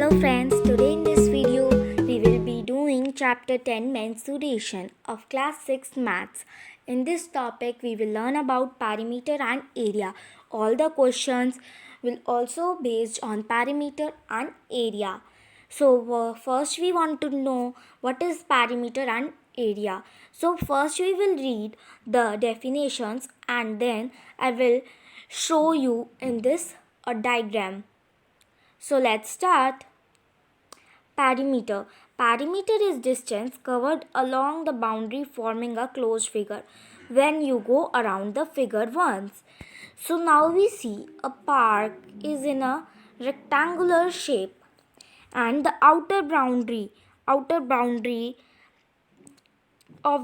Hello friends, today in this video we will be doing chapter 10 mensuration of class 6 maths. In this topic we will learn about perimeter and area. All the questions will also based on perimeter and area. So first we want to know what is perimeter and area. So first we will read the definitions and then I will show you in this a diagram. So let's start. Perimeter. Perimeter is distance covered along the boundary forming a closed figure when you go around the figure once. So now we see a park is in a rectangular shape and the outer boundary of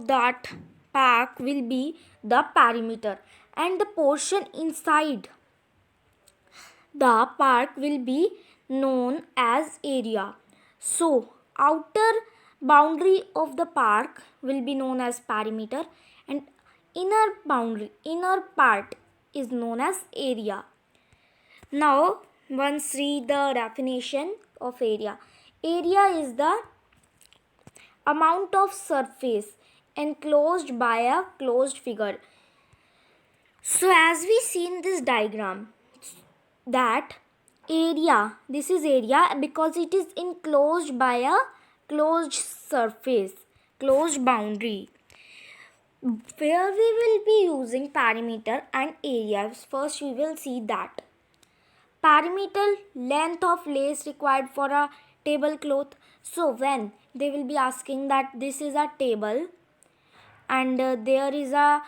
that park will be the perimeter and the portion inside the park will be known as area. So, outer boundary of the park will be known as perimeter and inner part is known as area. Now, once read the definition of area. Area is the amount of surface enclosed by a closed figure. So, as we see in this diagram, that area, this is area because it is enclosed by a closed surface, closed boundary. Where we will be using perimeter and areas, first we will see that perimeter, length of lace required for a tablecloth. So when they will be asking that this is a table and there is a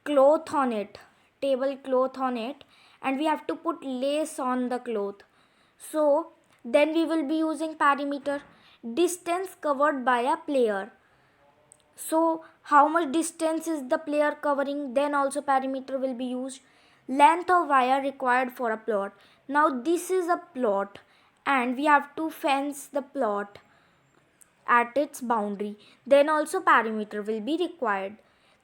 cloth on it, tablecloth on it, and we have to put lace on the cloth. So then we will be using perimeter. Distance covered by a player. So how much distance is the player covering, then also perimeter will be used. Length of wire required for a plot. Now this is a plot and we have to fence the plot at its boundary. Then also perimeter will be required.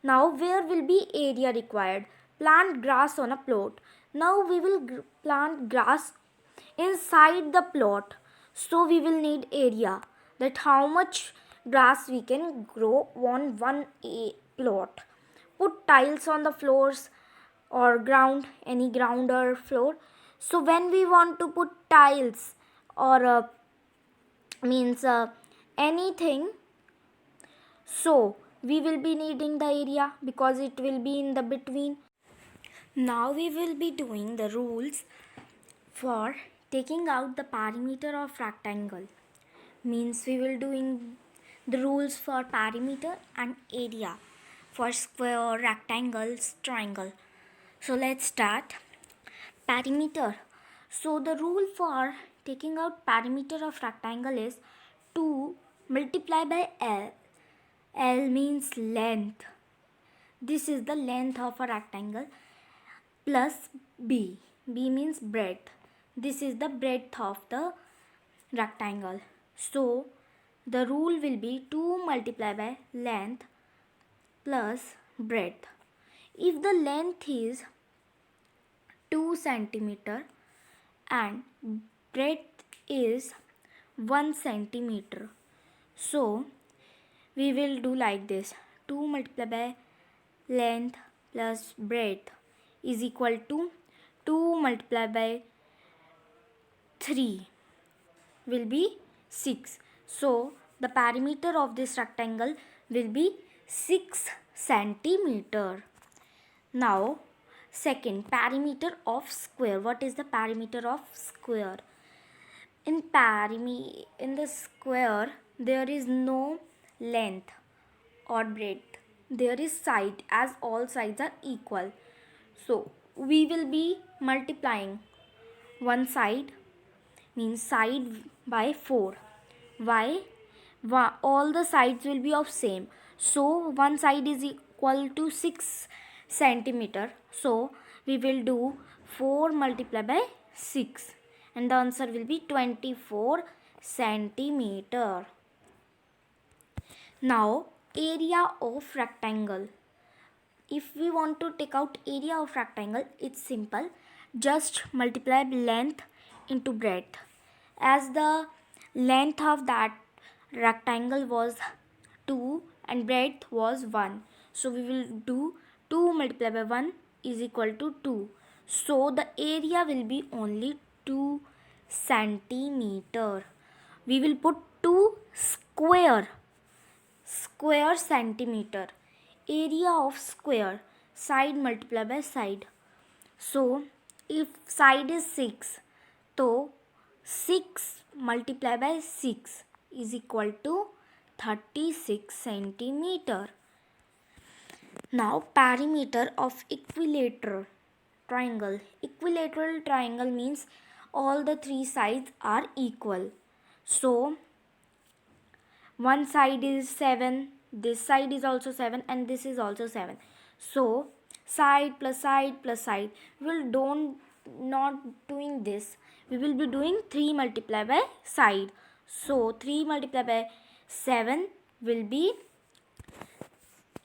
Now where will be area required? Plant grass on a plot. Now we will plant grass inside the plot. So we will need area, that how much grass we can grow on one plot. Put tiles on the floors or ground, any ground or floor. So when we want to put tiles or means anything, so we will be needing the area because it will be in the between. Now we will be doing the rules for taking out the perimeter of rectangle. Means we will doing the rules for perimeter and area for square, rectangles, triangle. So let's start. Perimeter. So the rule for taking out perimeter of rectangle is 2 multiply by L. L means length. This is the length of a rectangle plus B. B means breadth. This is the breadth of the rectangle. So the rule will be 2 multiply by length plus breadth. If the length is 2 centimeter and breadth is 1 centimeter, so we will do like this: 2 multiplied by length plus breadth is equal to 2 multiplied by 3 will be 6. So the perimeter of this rectangle will be 6 centimeter. Now second, perimeter of square. What is the perimeter of square? In the square there is no length or breadth. There is side, as all sides are equal. So we will be multiplying one side, means side by 4. Why? All the sides will be of same. So one side is equal to 6 centimeter. So we will do 4 multiplied by 6 and the answer will be 24 centimeter. Now area of rectangle. If we want to take out area of rectangle, it's simple. Just multiply length into breadth. as the length of that rectangle was 2 and breadth was 1. So we will do 2 multiplied by 1 is equal to 2. So the area will be only 2 centimeter. We will put 2 square centimeter. Area of square, side multiplied by side. So if side is 6, so 6 multiplied by 6 is equal to 36 centimeter. Now perimeter of equilateral triangle. Equilateral triangle means all the three sides are equal. So one side is 7, this side is also 7 and this is also 7. So side plus side plus side. We will don't not doing this. We will be doing 3 multiplied by side. So 3 multiplied by 7 will be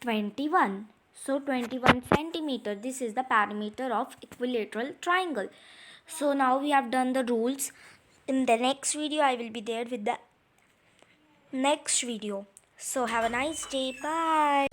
21. So 21 centimeter. This is the perimeter of equilateral triangle. So now we have done the rules. In the next video I will be there with the next video. So have a nice day. Bye.